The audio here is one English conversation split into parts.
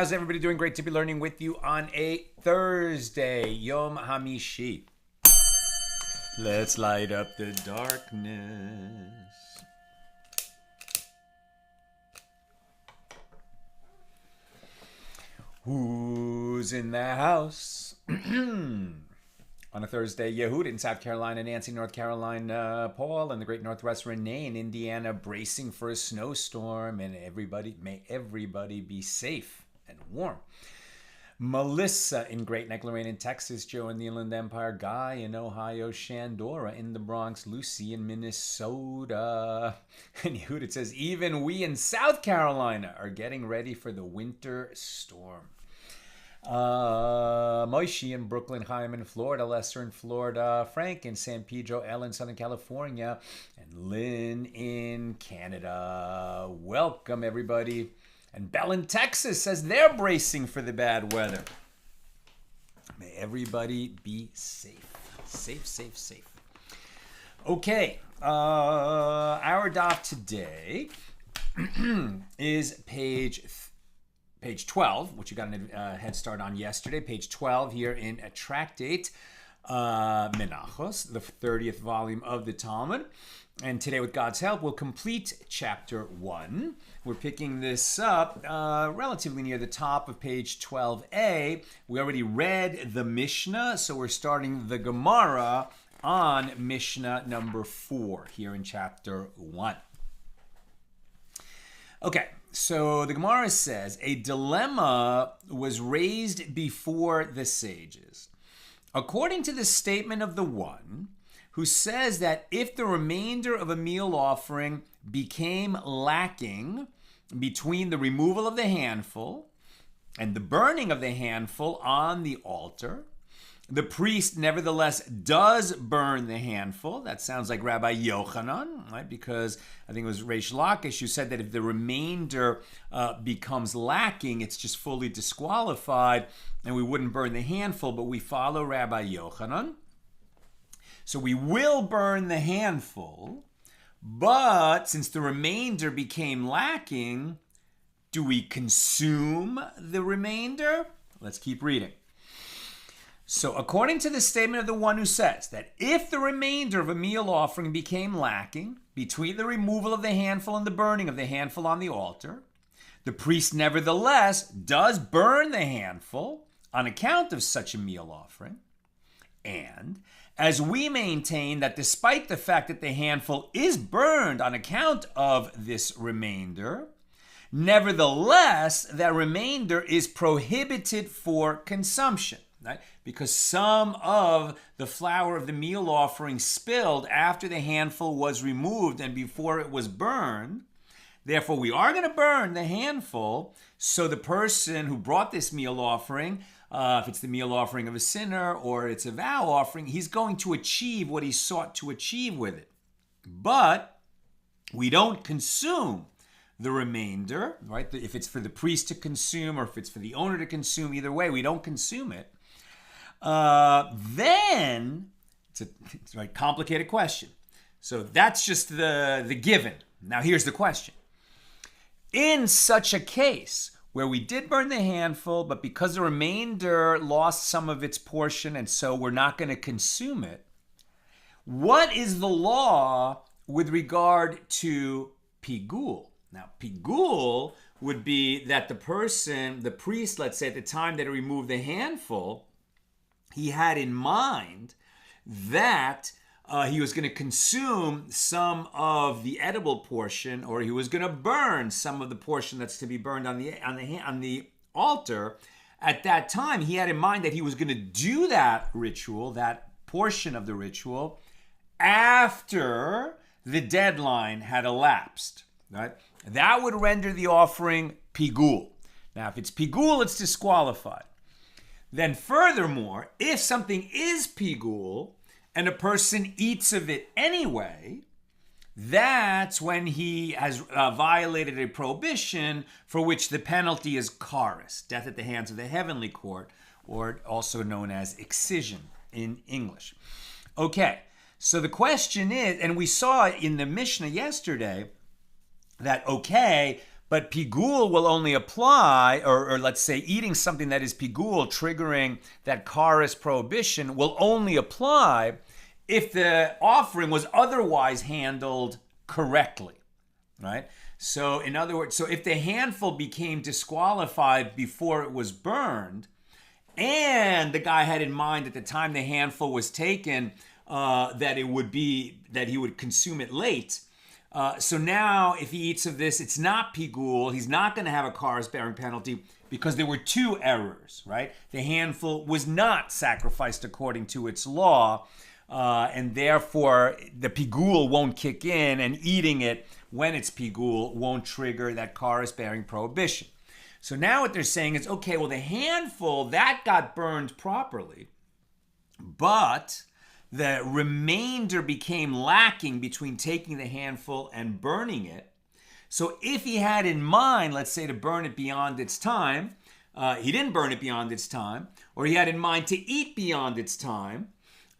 How's everybody doing? Great to be learning with you on a Thursday, Yom Hamishi. Let's light up the darkness. Who's in the house? On a Thursday, Yehud in South Carolina, Nancy, North Carolina, Paul in the great Northwest, Renee in Indiana, bracing for a snowstorm, and may everybody be safe and warm. Melissa in Great Neck, Lorraine in Texas, Joe in the Inland Empire, Guy in Ohio, Shandora in the Bronx, Lucy in Minnesota. And Yehud, it says, even we in South Carolina are getting ready for the winter storm. Moishi in Brooklyn, Chaim in Florida, Lester in Florida, Frank in San Pedro, Ellen, Southern California, and Lynn in Canada. Welcome, everybody. And Bell in Texas says they're bracing for the bad weather. May everybody be safe. Safe. Okay, our daf today is page 12, which you got a head start on yesterday. Page 12 here in a tractate, Menachot, the 30th volume of the Talmud. And today, with God's help, we'll complete chapter 1. We're picking this up relatively near the top of page 12a. We already read the Mishna, so we're starting the Gemara on Mishnah number 4 here in chapter 1. Okay, so the Gemara says, a dilemma was raised before the sages. According to the statement of the one who says that if the remainder of a meal offering became lacking between the removal of the handful and the burning of the handful on the altar, the priest nevertheless does burn the handful. That sounds like Rabbi Yochanan, right? Because I think it was Reish Lakish who said that if the remainder becomes lacking, it's just fully disqualified and we wouldn't burn the handful, but we follow Rabbi Yochanan. So we will burn the handful, but since the remainder became lacking, do we consume the remainder? Let's keep reading. So according to the statement of the one who says that if the remainder of a meal offering became lacking between the removal of the handful and the burning of the handful on the altar, the priest nevertheless does burn the handful on account of such a meal offering. And as we maintain that despite the fact that the handful is burned on account of this remainder, nevertheless, that remainder is prohibited for consumption. right? Because some of the flour of the meal offering spilled after the handful was removed and before it was burned. Therefore, we are going to burn the handful, so the person who brought this meal offering, if it's the meal offering of a sinner or it's a vow offering, he's going to achieve what he sought to achieve with it. But we don't consume the remainder, right? If it's for the priest to consume or if it's for the owner to consume, either way, we don't consume it. Then, it's a complicated question. So that's just the given. Now here's the question. In such a case, where we did burn the handful, but because the remainder lost some of its portion and so we're not going to consume it, what is the law with regard to pigul? Now, pigul would be that the priest, let's say at the time that he removed the handful, he had in mind that he was going to consume some of the edible portion, or he was going to burn some of the portion that's to be burned on the altar. At that time, he had in mind that he was going to do that ritual, that portion of the ritual, after the deadline had elapsed. Right? That would render the offering pigul. Now, if it's pigul, it's disqualified. Then furthermore, if something is pigul, and a person eats of it anyway, that's when he has violated a prohibition for which the penalty is charis, death at the hands of the heavenly court, or also known as excision in English. Okay, so the question is, and we saw in the Mishna yesterday that, okay, but pigul will only apply, or let's say eating something that is pigul, triggering that charis prohibition, will only apply if the offering was otherwise handled correctly, right? So in other words, so if the handful became disqualified before it was burned, and the guy had in mind at the time the handful was taken that he would consume it late. So now, if he eats of this, it's not pigul. He's not going to have a charis-bearing penalty because there were two errors, right? The handful was not sacrificed according to its law, and therefore the pigul won't kick in, and eating it when it's pigul won't trigger that charis-bearing prohibition. So now what they're saying is, okay, well, the handful, that got burned properly, but the remainder became lacking between taking the handful and burning it. So if he had in mind, let's say, to burn it beyond its time, he didn't burn it beyond its time, or he had in mind to eat beyond its time,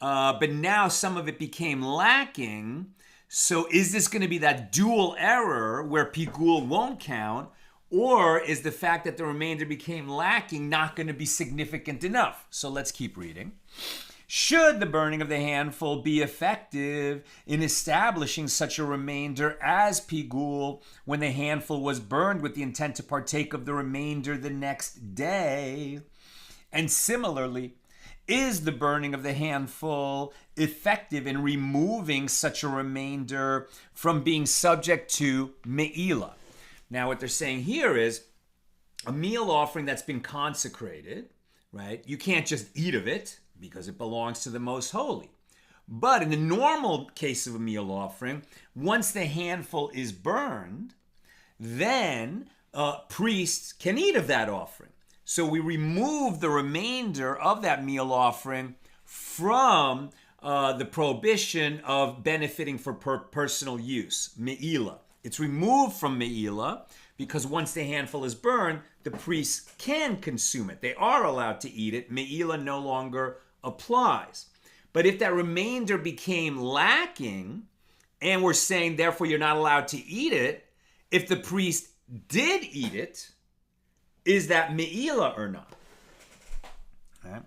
but now some of it became lacking. So is this going to be that dual error where pigul won't count, or is the fact that the remainder became lacking not going to be significant enough? So let's keep reading. Should the burning of the handful be effective in establishing such a remainder as pigul when the handful was burned with the intent to partake of the remainder the next day? And similarly, is the burning of the handful effective in removing such a remainder from being subject to me'ilah? Now, what they're saying here is a meal offering that's been consecrated, right? You can't just eat of it because it belongs to the Most Holy. But in the normal case of a meal offering, once the handful is burned, then priests can eat of that offering. So we remove the remainder of that meal offering from the prohibition of benefiting for personal use, me'ilah. It's removed from me'ilah because once the handful is burned, the priests can consume it. They are allowed to eat it. Me'ilah no longer applies. But if that remainder became lacking, and we're saying, therefore, you're not allowed to eat it, if the priest did eat it, is that me'ilah or not? Okay.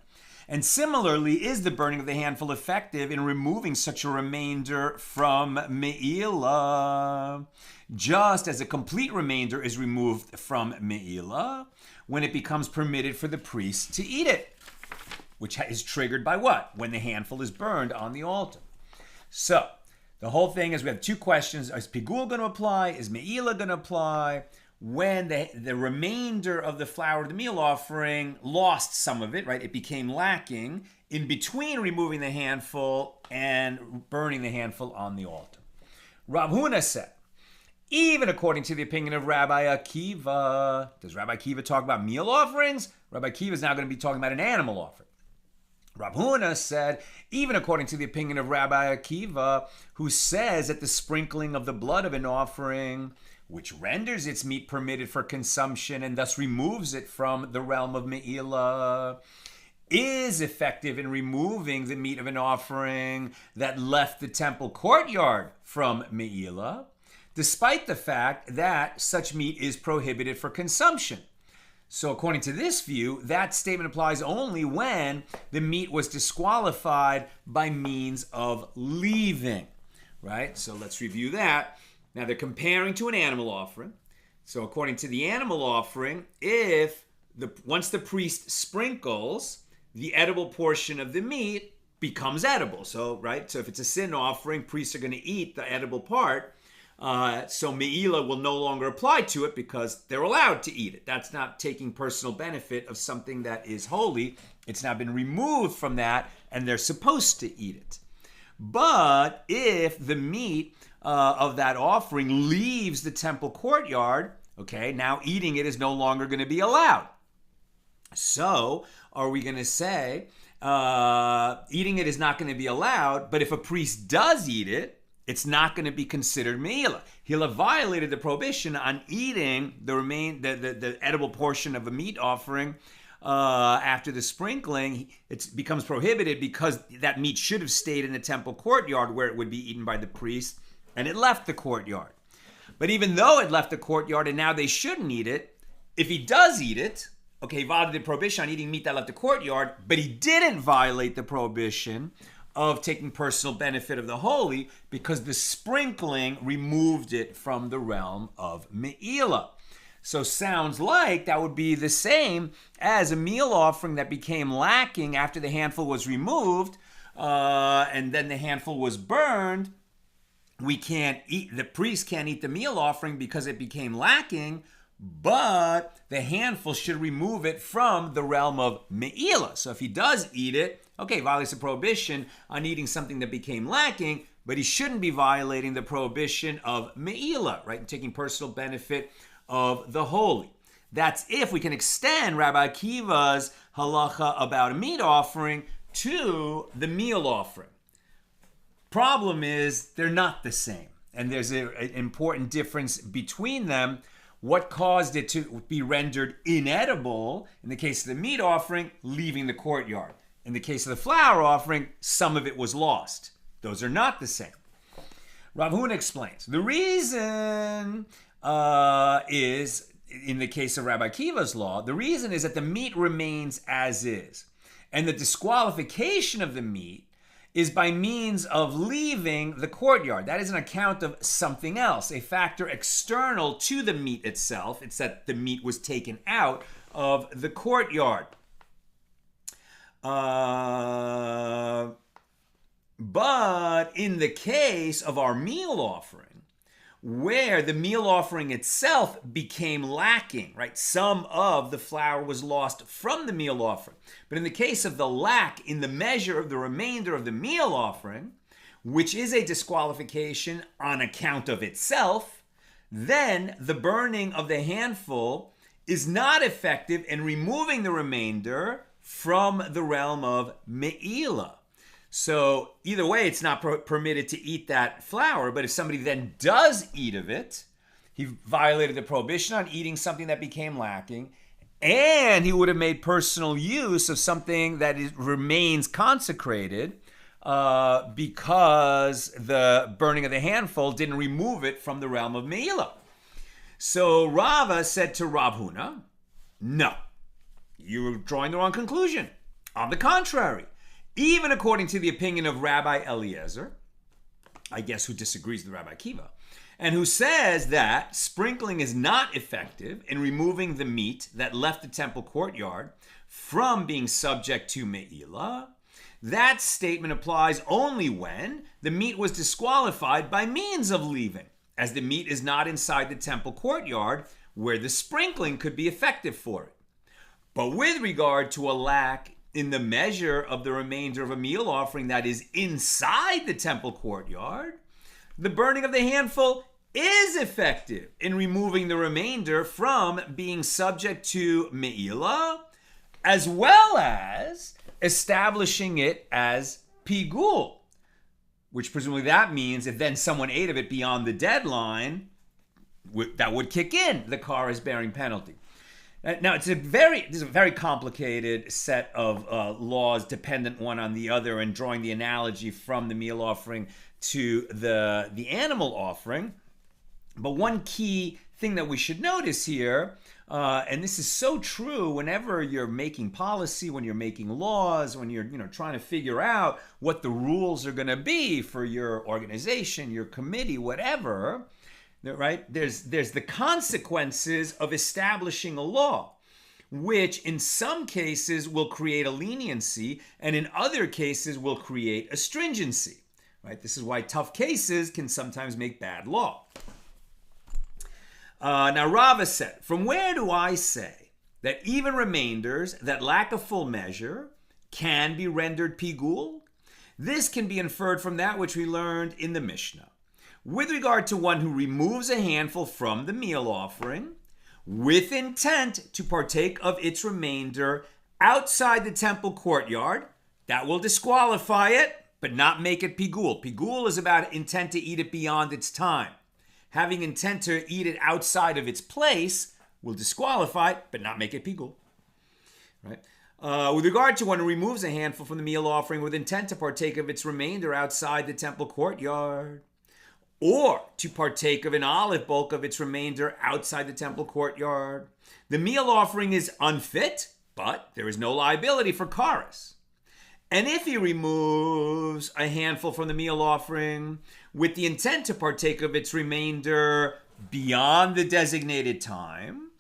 And similarly, is the burning of the handful effective in removing such a remainder from me'ilah? Just as a complete remainder is removed from me'ilah when it becomes permitted for the priest to eat it, which is triggered by what? When the handful is burned on the altar. So, the whole thing is we have two questions. Is pigul going to apply? Is me'ilah going to apply? when the remainder of the flour of the meal offering lost some of it, right? It became lacking in between removing the handful and burning the handful on the altar. Rav Huna said, even according to the opinion of Rabbi Akiva, does Rabbi Akiva talk about meal offerings? Rabbi Akiva is now going to be talking about an animal offering. Rav Huna said, even according to the opinion of Rabbi Akiva, who says that the sprinkling of the blood of an offering, which renders its meat permitted for consumption and thus removes it from the realm of Me'ilah, is effective in removing the meat of an offering that left the temple courtyard from Me'ilah, despite the fact that such meat is prohibited for consumption. So according to this view, that statement applies only when the meat was disqualified by means of leaving, right? So let's review that. Now they're comparing to an animal offering. So according to the animal offering, once the priest sprinkles, the edible portion of the meat becomes edible. So, right? So if it's a sin offering, priests are going to eat the edible part. So Me'ilah will no longer apply to it because they're allowed to eat it. That's not taking personal benefit of something that is holy. It's now been removed from that, and they're supposed to eat it. But if the meat of that offering leaves the temple courtyard, okay, now eating it is no longer going to be allowed. So are we going to say eating it is not going to be allowed, but if a priest does eat it, it's not going to be considered me'ilah. He'll have violated the prohibition on eating the edible portion of a meat offering after the sprinkling. It becomes prohibited because that meat should have stayed in the temple courtyard where it would be eaten by the priest, and it left the courtyard. But even though it left the courtyard and now they shouldn't eat it, if he does eat it, okay, he violated the prohibition on eating meat that left the courtyard, but he didn't violate the prohibition of taking personal benefit of the holy because the sprinkling removed it from the realm of Me'ilah. So sounds like that would be the same as a meal offering that became lacking after the handful was removed and then the handful was burned. The priest can't eat the meal offering because it became lacking, but the handful should remove it from the realm of Me'ilah. So if he does eat it, okay, violates the prohibition on eating something that became lacking, but he shouldn't be violating the prohibition of Me'ilah, right? And taking personal benefit of the holy. That's if we can extend Rabbi Akiva's halacha about a meat offering to the meal offering. Problem is, they're not the same. And there's an important difference between them. What caused it to be rendered inedible? In the case of the meat offering, leaving the courtyard. In the case of the flour offering, some of it was lost. Those are not the same. Rav Huna explains. The reason is, in the case of Rabbi Akiva's law, the reason is that the meat remains as is. And the disqualification of the meat is by means of leaving the courtyard. That is an account of something else, a factor external to the meat itself. It's that the meat was taken out of the courtyard. But in the case of our meal offering, where the meal offering itself became lacking, right? Some of the flour was lost from the meal offering. But in the case of the lack in the measure of the remainder of the meal offering, which is a disqualification on account of itself, then the burning of the handful is not effective in removing the remainder from the realm of Me'ilah. So either way, it's not permitted to eat that flour, but if somebody then does eat of it, he violated the prohibition on eating something that became lacking, and he would have made personal use of something that remains consecrated because the burning of the handful didn't remove it from the realm of Me'ilah. So Rava said to Rav Huna, no, you're drawing the wrong conclusion. On the contrary, even according to the opinion of Rabbi Eliezer, I guess who disagrees with Rabbi Akiva, and who says that sprinkling is not effective in removing the meat that left the temple courtyard from being subject to Me'ilah, that statement applies only when the meat was disqualified by means of leaving, as the meat is not inside the temple courtyard where the sprinkling could be effective for it. But with regard to a lack in the measure of the remainder of a meal offering that is inside the temple courtyard, the burning of the handful is effective in removing the remainder from being subject to me'ilah, as well as establishing it as pigul, which presumably that means if then someone ate of it beyond the deadline, that would kick in the kares bearing penalty. Now, this is a very complicated set of laws dependent one on the other, and drawing the analogy from the meal offering to the animal offering. But one key thing that we should notice here, and this is so true whenever you're making policy, when you're making laws, when you're trying to figure out what the rules are going to be for your organization, your committee, whatever, right? There's the consequences of establishing a law, which in some cases will create a leniency, and in other cases will create a stringency, right? This is why tough cases can sometimes make bad law. Now Rava said, from where do I say that even remainders that lack a full measure can be rendered pigul? This can be inferred from that which we learned in the Mishna. With regard to one who removes a handful from the meal offering with intent to partake of its remainder outside the temple courtyard, that will disqualify it, but not make it pigul. Pigul is about intent to eat it beyond its time. Having intent to eat it outside of its place will disqualify it, but not make it pigul. Right? With regard to one who removes a handful from the meal offering with intent to partake of its remainder outside the temple courtyard, or to partake of an olive bulk of its remainder outside the temple courtyard, the meal offering is unfit, but there is no liability for kares. And if he removes a handful from the meal offering with the intent to partake of its remainder beyond the designated time,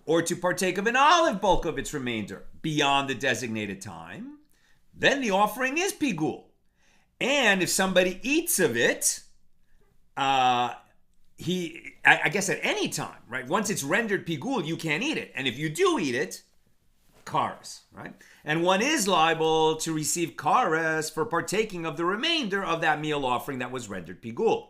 or to partake of an olive bulk of its remainder beyond the designated time, then the offering is pigul. And if somebody eats of it, I guess at any time, right? Once it's rendered pigul, you can't eat it. And if you do eat it, kares, right? And one is liable to receive kares for partaking of the remainder of that meal offering that was rendered pigul.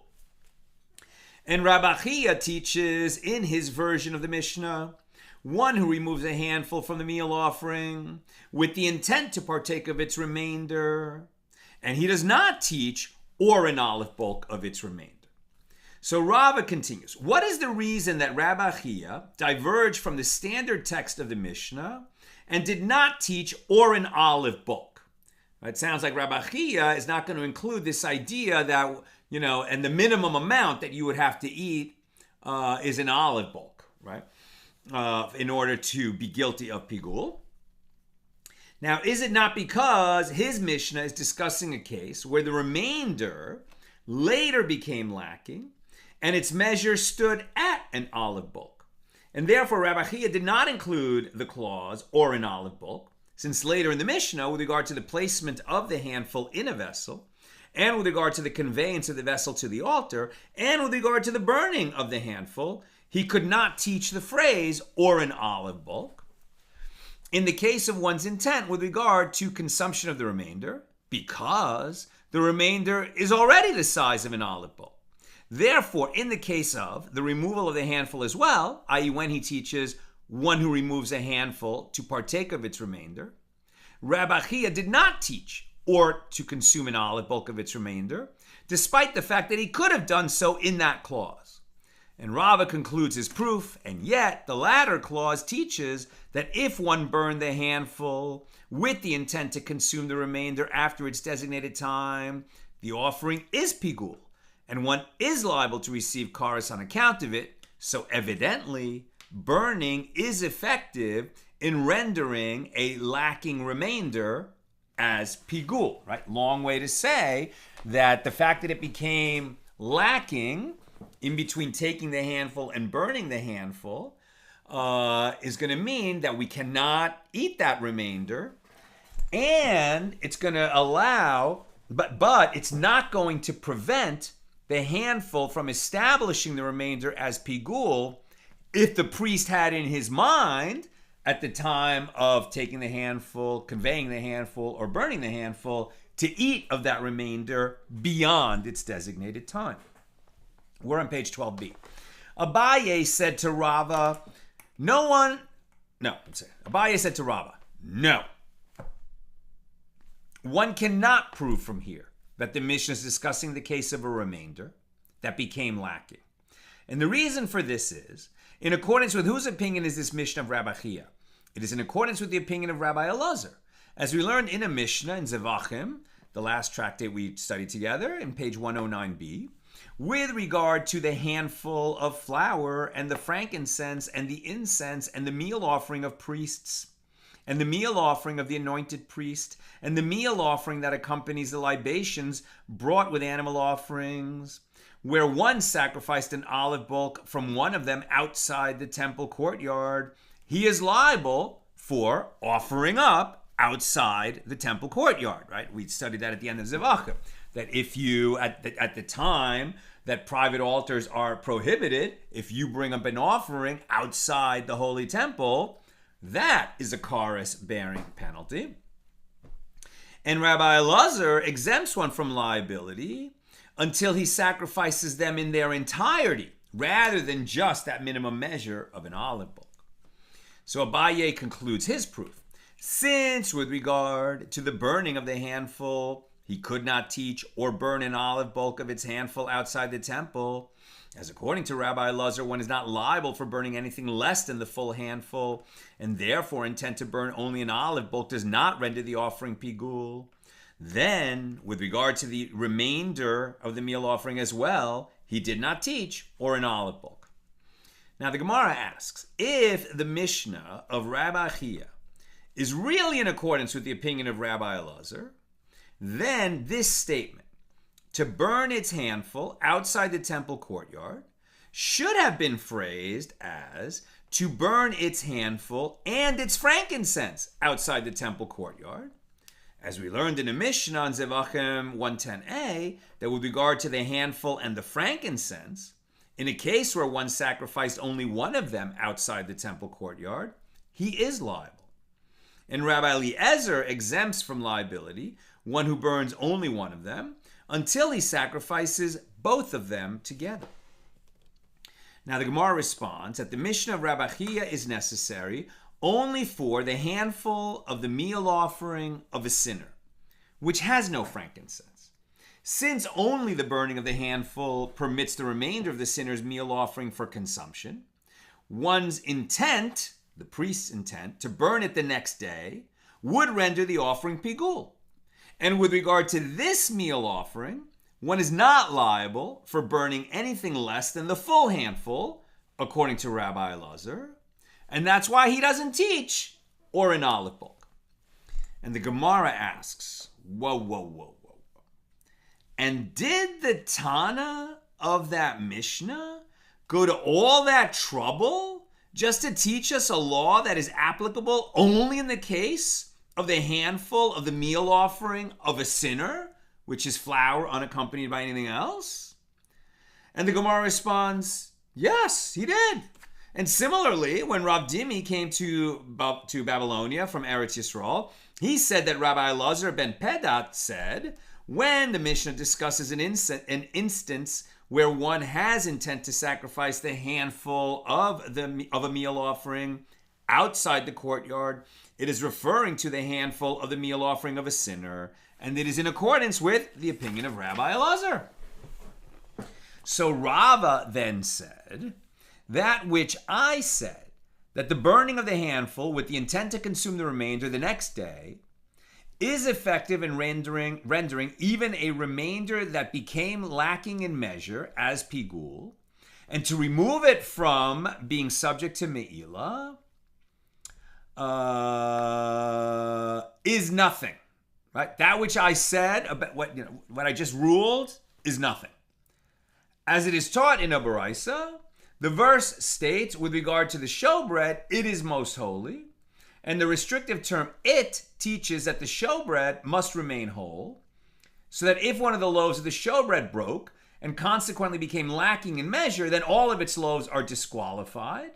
And Rabbi Chia teaches in his version of the Mishnah, one who removes a handful from the meal offering with the intent to partake of its remainder, and he does not teach or an olive bulk of its remainder. So Rava continues, what is the reason that Rabbi Chia diverged from the standard text of the Mishnah and did not teach or an olive bulk? It sounds like Rabbi Chia is not going to include this idea that, and the minimum amount that you would have to eat is an olive bulk, right? In order to be guilty of pigul. Now, is it not because his Mishnah is discussing a case where the remainder later became lacking and its measure stood at an olive bulk? And therefore, Rabbi Chia did not include the clause or an olive bulk, since later in the Mishnah, with regard to the placement of the handful in a vessel, and with regard to the conveyance of the vessel to the altar, and with regard to the burning of the handful, he could not teach the phrase or an olive bulk. In the case of one's intent with regard to consumption of the remainder, because the remainder is already the size of an olive bulk. Therefore, in the case of the removal of the handful as well, i.e. when he teaches one who removes a handful to partake of its remainder, Rabbi Chia did not teach or to consume an olive bulk of its remainder, despite the fact that he could have done so in that clause. And Rava concludes his proof, and yet the latter clause teaches that if one burned the handful with the intent to consume the remainder after its designated time, the offering is pigul, and one is liable to receive kares on account of it. So evidently, burning is effective in rendering a lacking remainder as pigul, right? Long way to say that the fact that it became lacking in between taking the handful and burning the handful is going to mean that we cannot eat that remainder, and it's going to allow, but it's not going to prevent the handful from establishing the remainder as pigul if the priest had in his mind at the time of taking the handful, conveying the handful, or burning the handful, to eat of that remainder beyond its designated time. We're on page 12b. Abaye said to Rava, Abaye said to Rava, no. One cannot prove from here that the Mishnah is discussing the case of a remainder that became lacking. And the reason for this is, in accordance with whose opinion is this Mishnah of Rabbi Chia? It is in accordance with the opinion of Rabbi Elazar. As we learned in a Mishnah in Zevachim, the last tractate we studied together, in page 109b, with regard to the handful of flour and the frankincense and the incense and the meal offering of priests, and the meal offering of the anointed priest, and the meal offering that accompanies the libations brought with animal offerings, where one sacrificed an olive bulk from one of them outside the temple courtyard, he is liable for offering up outside the temple courtyard, right? We studied that at the end of Zevachim, that if you, at the time that private altars are prohibited, if you bring up an offering outside the holy temple, that is a chorus-bearing penalty. And Rabbi Elazar exempts one from liability until he sacrifices them in their entirety, rather than just that minimum measure of an olive bulk. So Abaye concludes his proof. Since, with regard to the burning of the handful, he could not teach or burn an olive bulk of its handful outside the temple, as according to Rabbi Elazar, one is not liable for burning anything less than the full handful, and therefore intent to burn only an olive bulk does not render the offering pigul. Then, with regard to the remainder of the meal offering as well, he did not teach or an olive bulk. Now the Gemara asks, if the Mishnah of Rabbi Chia is really in accordance with the opinion of Rabbi Elazar, then this statement, to burn its handful outside the temple courtyard, should have been phrased as to burn its handful and its frankincense outside the temple courtyard. As we learned in a Mishnah on Zevachim 110a, that with regard to the handful and the frankincense, in a case where one sacrificed only one of them outside the temple courtyard, he is liable. And Rabbi Eliezer exempts from liability one who burns only one of them until he sacrifices both of them together. Now the Gemara responds that the Mishnah of Rabbi Chia is necessary only for the handful of the meal offering of a sinner, which has no frankincense. Since only the burning of the handful permits the remainder of the sinner's meal offering for consumption, one's intent, the priest's intent, to burn it the next day would render the offering pigul. And with regard to this meal offering, one is not liable for burning anything less than the full handful, according to Rabbi Elazar, and that's why he doesn't teach or an olive bulk. And the Gemara asks, whoa. And did the Tana of that Mishnah go to all that trouble just to teach us a law that is applicable only in the case of the handful of the meal offering of a sinner, which is flour unaccompanied by anything else? And the Gemara responds, yes, he did. And similarly, when Rav Dimi came to Babylonia from Eretz Yisrael, he said that Rabbi Elazar ben Pedat said, when the Mishnah discusses an instance where one has intent to sacrifice the handful of a meal offering outside the courtyard, it is referring to the handful of the meal offering of a sinner, and it is in accordance with the opinion of Rabbi Elazar. So Rava then said, that which I said, that the burning of the handful with the intent to consume the remainder the next day is effective in rendering even a remainder that became lacking in measure as pigul, and to remove it from being subject to me'ilah is nothing. Right? That which I said about what I just ruled is nothing. As it is taught in a Baraisa, the verse states, with regard to the shewbread, it is most holy. And the restrictive term it teaches that the shewbread must remain whole, so that if one of the loaves of the shewbread broke and consequently became lacking in measure, then all of its loaves are disqualified.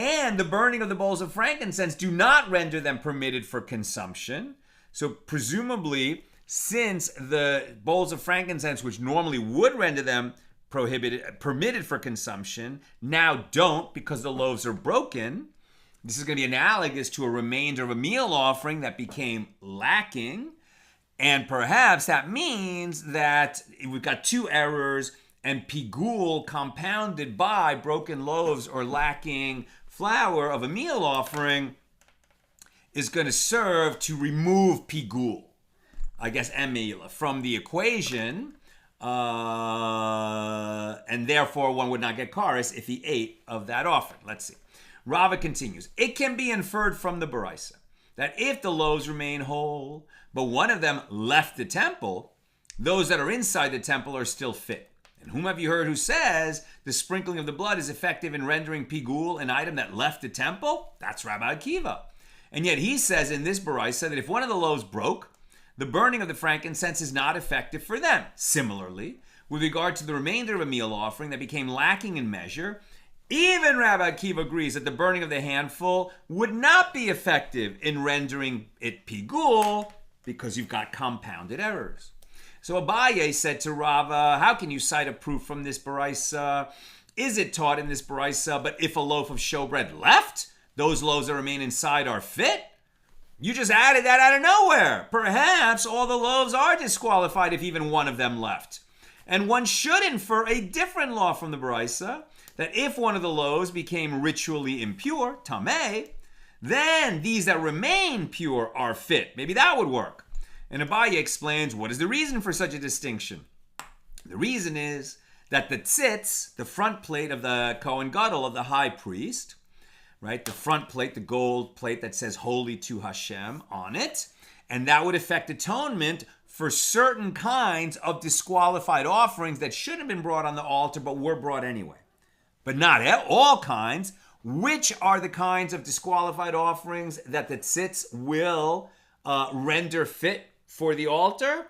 and the burning of the bowls of frankincense do not render them permitted for consumption. So presumably, since the bowls of frankincense, which normally would render them permitted for consumption, now don't because the loaves are broken. This is going to be analogous to a remainder of a meal offering that became lacking. And perhaps that means that we've got two errors, and pigul compounded by broken loaves or lacking flour of a meal offering is going to serve to remove pigul, I guess emila, from the equation. And therefore one would not get kares if he ate of that offering. Let's see. Rava continues. It can be inferred from the Baraisa that if the loaves remain whole, but one of them left the temple, those that are inside the temple are still fit. And whom have you heard who says the sprinkling of the blood is effective in rendering pigul an item that left the temple? That's Rabbi Akiva. And yet he says in this Baraisa that if one of the loaves broke, the burning of the frankincense is not effective for them. Similarly, with regard to the remainder of a meal offering that became lacking in measure, even Rabbi Akiva agrees that the burning of the handful would not be effective in rendering it pigul because you've got compounded errors. So Abaye said to Rava, how can you cite a proof from this Baraisa? Is it taught in this Baraisa, but if a loaf of shewbread left, those loaves that remain inside are fit? You just added that out of nowhere. Perhaps all the loaves are disqualified if even one of them left. And one should infer a different law from the Baraisa, that if one of the loaves became ritually impure, tameh, then these that remain pure are fit. Maybe that would work. And Abaye explains, what is the reason for such a distinction? The reason is that the tzitz, the front plate of the Kohen Gadol, of the high priest, right, the front plate, the gold plate that says holy to Hashem on it, and that would affect atonement for certain kinds of disqualified offerings that should have been brought on the altar but were brought anyway. But not all kinds. Which are the kinds of disqualified offerings that the tzitz will render fit for the altar?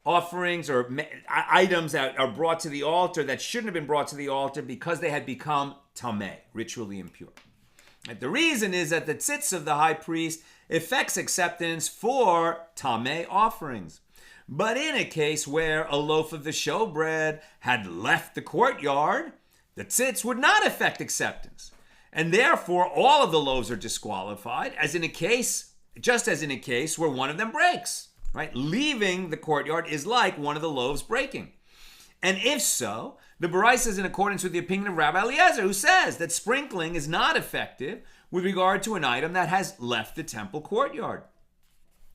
Offerings or items that are brought to the altar that shouldn't have been brought to the altar because they had become tameh, ritually impure. And the reason is that the tzitz of the high priest affects acceptance for tameh offerings. But in a case where a loaf of the shewbread had left the courtyard, the tzitz would not affect acceptance. And therefore, all of the loaves are disqualified, just as in a case where one of them breaks. Right? Leaving the courtyard is like one of the loaves breaking. And if so, the Baraisa is in accordance with the opinion of Rabbi Eliezer, who says that sprinkling is not effective with regard to an item that has left the temple courtyard.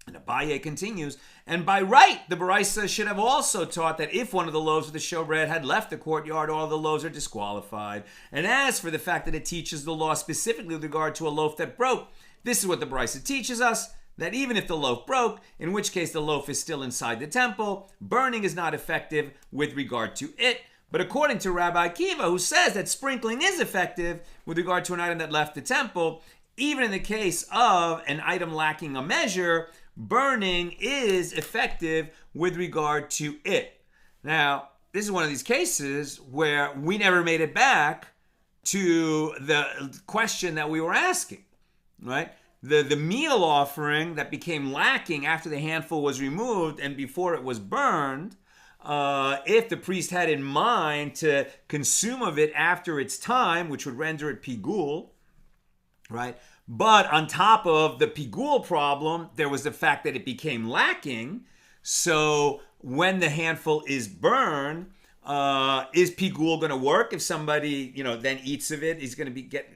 And Abaye continues, and by right, the Baraisa should have also taught that if one of the loaves of the shewbread had left the courtyard, all the loaves are disqualified. And as for the fact that it teaches the law specifically with regard to a loaf that broke, this is what the Baraisa teaches us, that even if the loaf broke, in which case the loaf is still inside the temple, burning is not effective with regard to it. But according to Rabbi Akiva, who says that sprinkling is effective with regard to an item that left the temple, even in the case of an item lacking a measure, burning is effective with regard to it. Now, this is one of these cases where we never made it back to the question that we were asking, right? The meal offering that became lacking after the handful was removed and before it was burned, if the priest had in mind to consume of it after its time, which would render it pigul, right? But on top of the pigul problem, there was the fact that it became lacking. So when the handful is burned, is pigul going to work if somebody, then eats of it? Is going to get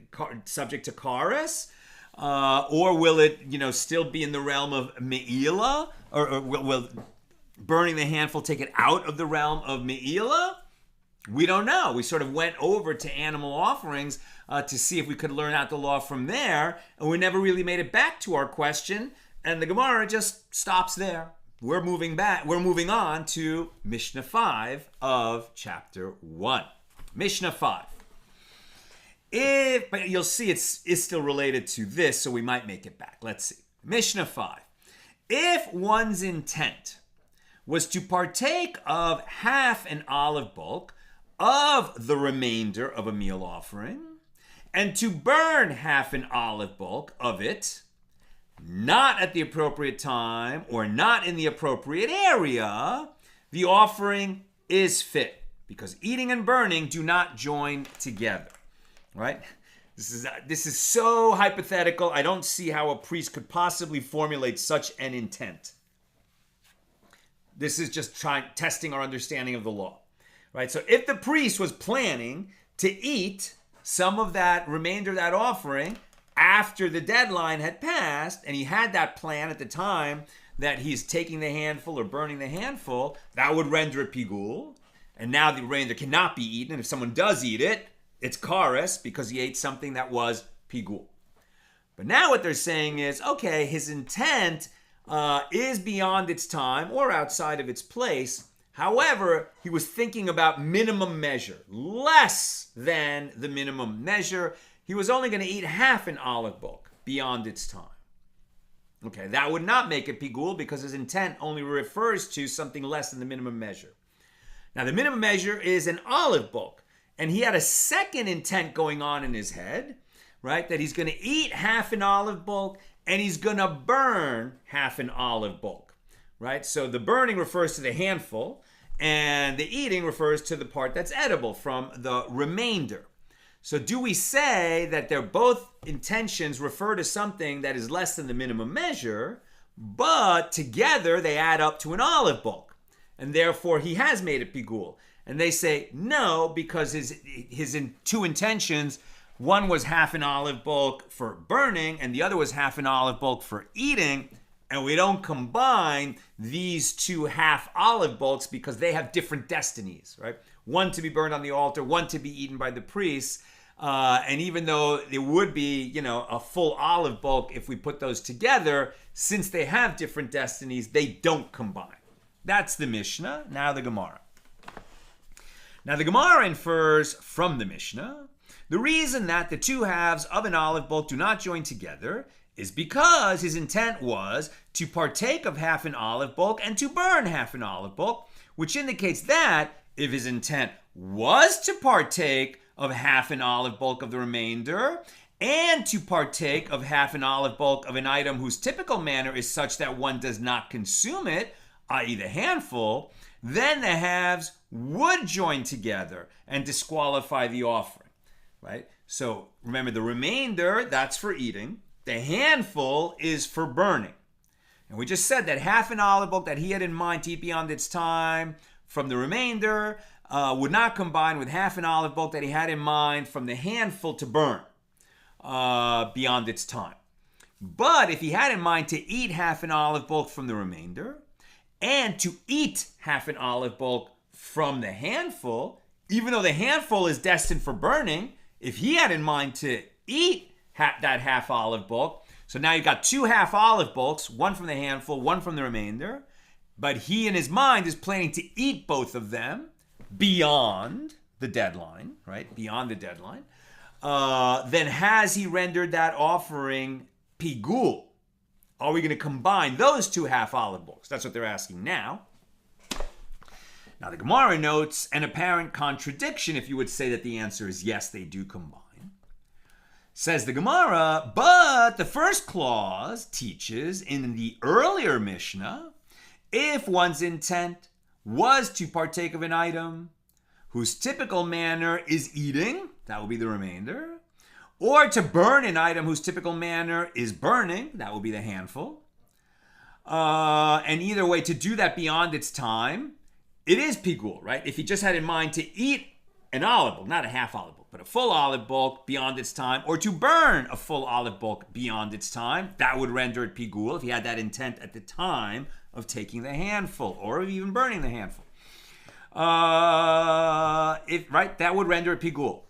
subject to kares? Or will it, still be in the realm of me'ila? Or will burning the handful take it out of the realm of me'ila? We don't know. We sort of went over to animal offerings to see if we could learn out the law from there, and we never really made it back to our question, and the Gemara just stops there. We're moving on to Mishna 5 of chapter 1. Mishna 5. But you'll see it's still related to this, so we might make it back. Let's see. Mishna 5. If one's intent was to partake of half an olive bulk of the remainder of a meal offering, and to burn half an olive bulk of it, not at the appropriate time or not in the appropriate area, the offering is fit, because eating and burning do not join together, right? This is so hypothetical. I don't see how a priest could possibly formulate such an intent. This is just testing our understanding of the law, right? So if the priest was planning to eat some of that remainder of that offering after the deadline had passed, and he had that plan at the time that he's taking the handful or burning the handful, that would render it pigul. And now the remainder cannot be eaten. And if someone does eat it, it's kares because he ate something that was pigul. But now what they're saying is, okay, his intent is beyond its time or outside of its place. However, he was thinking about minimum measure, less than the minimum measure. He was only going to eat half an olive bulk beyond its time. Okay, that would not make it pigul because his intent only refers to something less than the minimum measure. Now, the minimum measure is an olive bulk, and he had a second intent going on in his head, right? That he's going to eat half an olive bulk and he's going to burn half an olive bulk, right? So the burning refers to the handful, and the eating refers to the part that's edible from the remainder. So do we say that they're both intentions refer to something that is less than the minimum measure, but together they add up to an olive bulk, and therefore he has made it pigul? And they say no, because his two intentions, one was half an olive bulk for burning, and the other was half an olive bulk for eating, and we don't combine these two half olive bulks because they have different destinies, right? One to be burned on the altar, one to be eaten by the priests. And even though it would be, a full olive bulk if we put those together, since they have different destinies, they don't combine. That's the Mishnah. Now the Gemara. Now the Gemara infers from the Mishnah, the reason that the two halves of an olive bulk do not join together is because his intent was to partake of half an olive bulk and to burn half an olive bulk, which indicates that if his intent was to partake of half an olive bulk of the remainder and to partake of half an olive bulk of an item whose typical manner is such that one does not consume it, i.e. the handful, then the halves would join together and disqualify the offering, right? So remember, the remainder, that's for eating. The handful is for burning. And we just said that half an olive bulk that he had in mind to eat beyond its time from the remainder would not combine with half an olive bulk that he had in mind from the handful to burn beyond its time. But if he had in mind to eat half an olive bulk from the remainder and to eat half an olive bulk from the handful, even though the handful is destined for burning, if he had in mind to eat that half olive bulk, so now you've got two half olive bulks, one from the handful, one from the remainder, but he in his mind is planning to eat both of them beyond the deadline, right? Beyond the deadline. Then has he rendered that offering pigul? Are we going to combine those two half olive bulks? That's what they're asking now. Now the Gemara notes an apparent contradiction if you would say that the answer is yes, they do combine. Says the Gemara, but the first clause teaches in the earlier Mishnah, if one's intent was to partake of an item whose typical manner is eating, that will be the remainder, or to burn an item whose typical manner is burning, that will be the handful, and either way, to do that beyond its time, it is pigul, right? If he just had in mind to eat an olive bulk, not a half olive bulk, but a full olive bulk beyond its time, or to burn a full olive bulk beyond its time, that would render it pigul if he had that intent at the time of taking the handful or even burning the handful. That would render it pigul.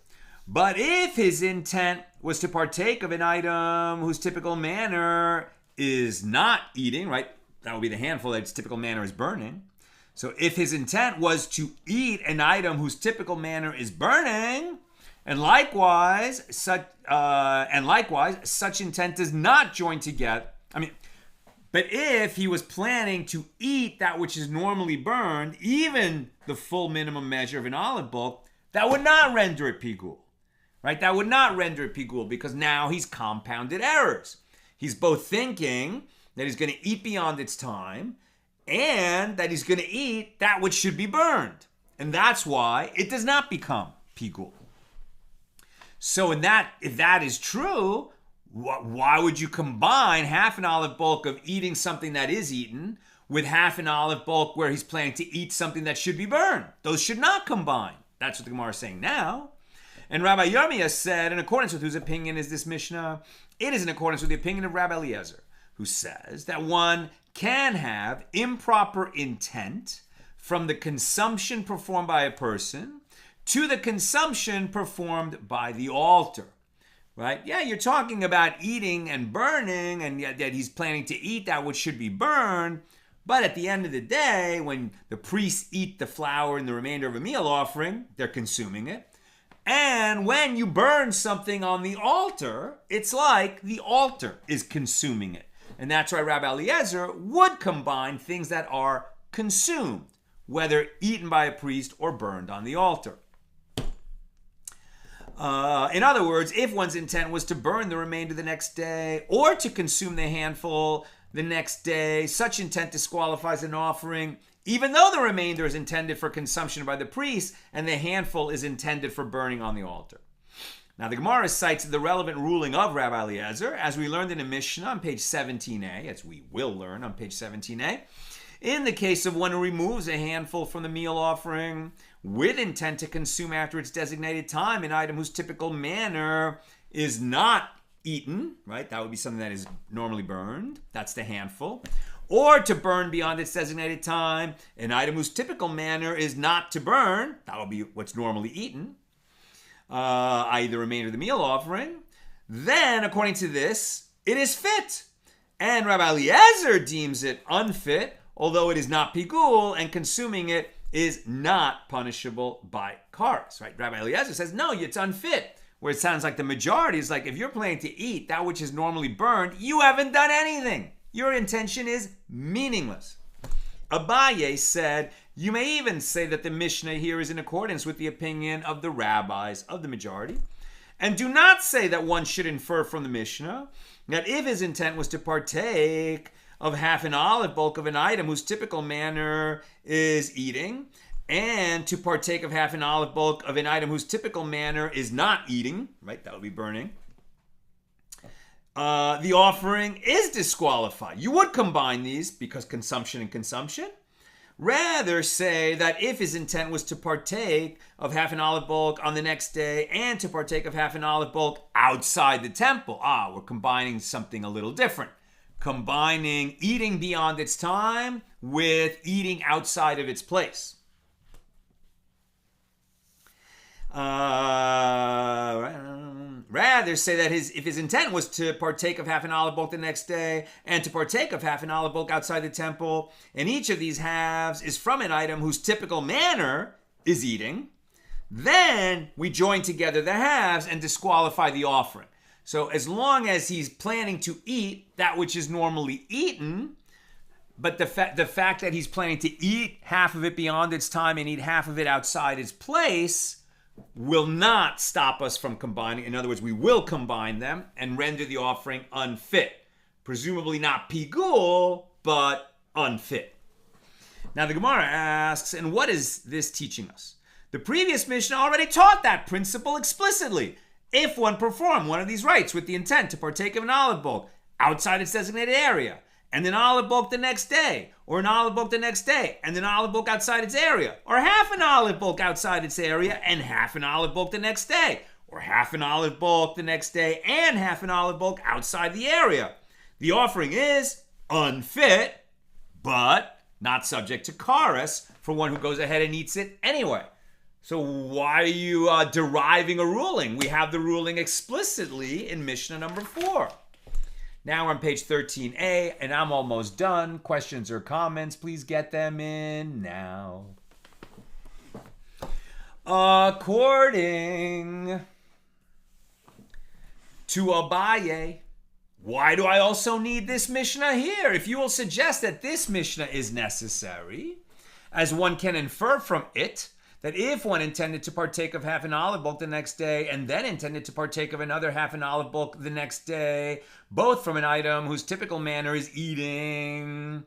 But if his intent was to partake of an item whose typical manner is not eating, right? That would be the handful that its typical manner is burning. So if his intent was to eat an item whose typical manner is burning, and likewise such intent does not join together. But if he was planning to eat that which is normally burned, even the full minimum measure of an olive bulk, that would not render it pigul. right? That would not render it pigul because now he's compounded errors. He's both thinking that he's going to eat beyond its time and that he's going to eat that which should be burned. And that's why it does not become pigul. So if that is true, why would you combine half an olive bulk of eating something that is eaten with half an olive bulk where he's planning to eat something that should be burned? Those should not combine. That's what the Gemara is saying now. And Rabbi Yirmiyah said, in accordance with whose opinion is this Mishnah? It is in accordance with the opinion of Rabbi Eliezer, who says that one can have improper intent from the consumption performed by a person to the consumption performed by the altar. Right? Yeah, you're talking about eating and burning, and that he's planning to eat that which should be burned. But at the end of the day, when the priests eat the flour and the remainder of a meal offering, they're consuming it. And when you burn something on the altar, it's like the altar is consuming it. And that's why Rabbi Eliezer would combine things that are consumed, whether eaten by a priest or burned on the altar. In other words, if one's intent was to burn the remainder the next day or to consume the handful the next day, such intent disqualifies an offering, even though the remainder is intended for consumption by the priest and the handful is intended for burning on the altar. Now, the Gemara cites the relevant ruling of Rabbi Eliezer, as we learned in a Mishnah on page 17a, as we will learn on page 17a. In the case of one who removes a handful from the meal offering with intent to consume after its designated time, an item whose typical manner is not eaten, right? That would be something that is normally burned. That's the handful. Or to burn beyond its designated time, an item whose typical manner is not to burn. That would be what's normally eaten, i.e. the remainder of the meal offering. Then, according to this, it is fit. And Rabbi Eliezer deems it unfit, although it is not pigul, and consuming it is not punishable by kares, right? Rabbi Eliezer says, no, it's unfit. Where it sounds like the majority is like, if you're planning to eat that which is normally burned, you haven't done anything. Your intention is meaningless. Abaye said, you may even say that the Mishnah here is in accordance with the opinion of the rabbis of the majority. And do not say that one should infer from the Mishnah that if his intent was to partake of half an olive bulk of an item whose typical manner is eating, and to partake of half an olive bulk of an item whose typical manner is not eating, right? That would be burning. The offering is disqualified. You would combine these because consumption and consumption. Rather say that if his intent was to partake of half an olive bulk on the next day and to partake of half an olive bulk outside the temple, we're combining something a little different. Combining eating beyond its time with eating outside of its place. Rather say that if his intent was to partake of half an olive bulk the next day and to partake of half an olive bulk outside the temple, and each of these halves is from an item whose typical manner is eating, then we join together the halves and disqualify the offering. So as long as he's planning to eat that which is normally eaten, but the fact that he's planning to eat half of it beyond its time and eat half of it outside its place will not stop us from combining. In other words, we will combine them and render the offering unfit. Presumably not pigul, but unfit. Now the Gemara asks, and what is this teaching us? The previous Mishnah already taught that principle explicitly. If one performed one of these rites with the intent to partake of an olive bulk outside its designated area, and an olive bulk the next day, or an olive bulk the next day, and an olive bulk outside its area, or half an olive bulk outside its area, and half an olive bulk the next day, or half an olive bulk the next day, and half an olive bulk outside the area. The offering is unfit, but not subject to kares for one who goes ahead and eats it anyway. So why are you deriving a ruling? We have the ruling explicitly in Mishnah number 4. Now we're on page 13a, and I'm almost done. Questions or comments, please get them in now. According to Abaye, why do I also need this Mishnah here? If you will suggest that this Mishnah is necessary, as one can infer from it that if one intended to partake of half an olive bulk the next day and then intended to partake of another half an olive bulk the next day, both from an item whose typical manner is eating,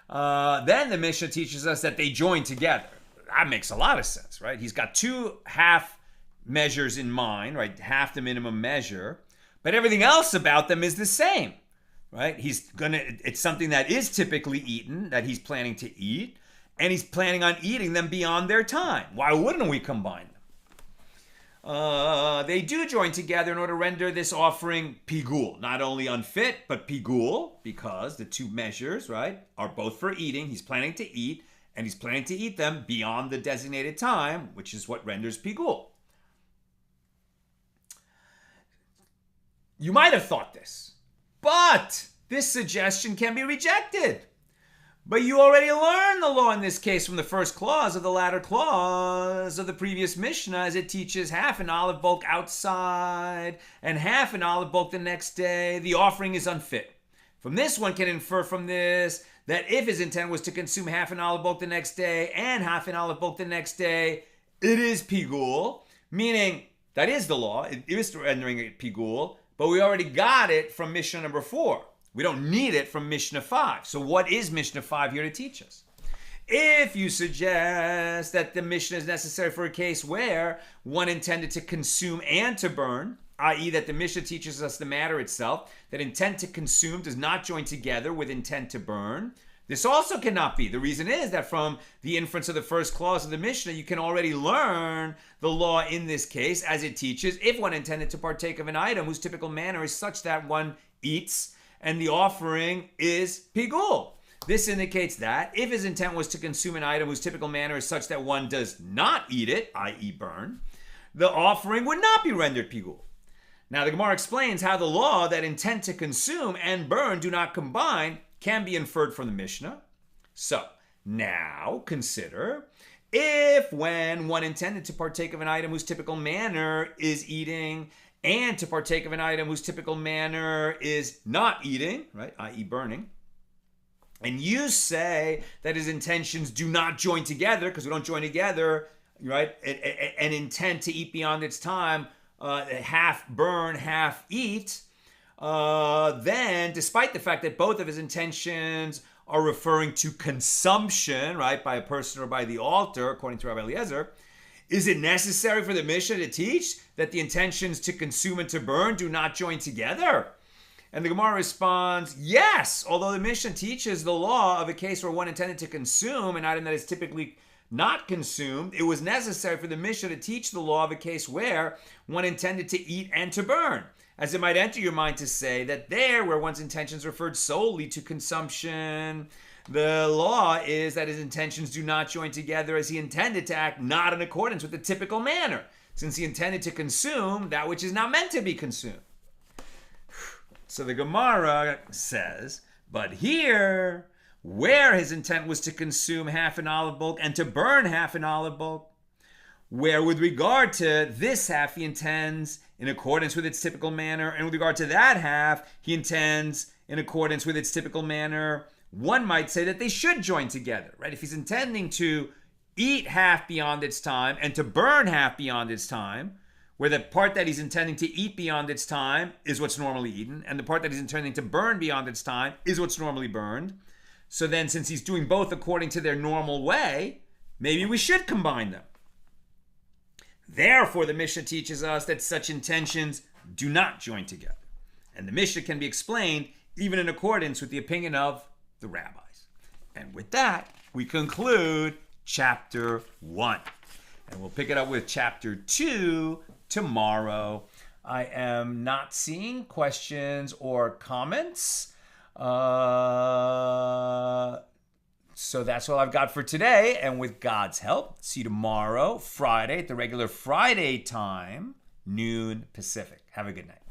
then the Mishnah teaches us that they join together. That makes a lot of sense, right? He's got two half measures in mind, right? Half the minimum measure, but everything else about them is the same, right? It's something that is typically eaten, that he's planning to eat, and he's planning on eating them beyond their time. Why wouldn't we combine them? They do join together in order to render this offering pigul, not only unfit, but pigul, because the two measures, right, are both for eating. He's planning to eat, and he's planning to eat them beyond the designated time, which is what renders pigul. You might have thought this, but this suggestion can be rejected. But you already learned the law in this case from the first clause of the latter clause of the previous Mishnah, as it teaches half an olive bulk outside and half an olive bulk the next day. The offering is unfit. From this, one can infer from this that if his intent was to consume half an olive bulk the next day and half an olive bulk the next day, it is pigul, meaning that is the law. It is rendering it pigul, but we already got it from Mishnah number 4. We don't need it from Mishnah 5. So what is Mishnah 5 here to teach us? If you suggest that the Mishnah is necessary for a case where one intended to consume and to burn, i.e. that the Mishnah teaches us the matter itself, that intent to consume does not join together with intent to burn, this also cannot be. The reason is that from the inference of the first clause of the Mishnah, you can already learn the law in this case, as it teaches, if one intended to partake of an item whose typical manner is such that one eats and the offering is pigul. This indicates that if his intent was to consume an item whose typical manner is such that one does not eat it, i.e. burn, the offering would not be rendered pigul. Now the Gemara explains how the law that intent to consume and burn do not combine can be inferred from the Mishnah. So now consider, if when one intended to partake of an item whose typical manner is eating and to partake of an item whose typical manner is not eating, right, i.e. burning, and you say that his intentions do not join together, because we don't join together, right, an intent to eat beyond its time, half burn, half eat, then despite the fact that both of his intentions are referring to consumption, right, by a person or by the altar, according to Rabbi Eliezer, is it necessary for the Mishnah to teach that the intentions to consume and to burn do not join together? And the Gemara responds, yes, although the Mishnah teaches the law of a case where one intended to consume an item that is typically not consumed, it was necessary for the Mishnah to teach the law of a case where one intended to eat and to burn. As it might enter your mind to say that there, where one's intentions referred solely to consumption, the law is that his intentions do not join together as he intended to act not in accordance with the typical manner, since he intended to consume that which is not meant to be consumed. So the Gemara says, but here, where his intent was to consume half an olive bulk and to burn half an olive bulk, where with regard to this half he intends in accordance with its typical manner, and with regard to that half he intends in accordance with its typical manner, one might say that they should join together, right? If he's intending to eat half beyond its time and to burn half beyond its time, where the part that he's intending to eat beyond its time is what's normally eaten, and the part that he's intending to burn beyond its time is what's normally burned. So then, since he's doing both according to their normal way, maybe we should combine them. Therefore, the Mishnah teaches us that such intentions do not join together. And the Mishnah can be explained even in accordance with the opinion of the rabbis. And with that, we conclude chapter 1. And we'll pick it up with chapter 2 tomorrow. I am not seeing questions or comments. So that's all I've got for today. And with God's help, see you tomorrow, Friday, at the regular Friday time, noon Pacific. Have a good night.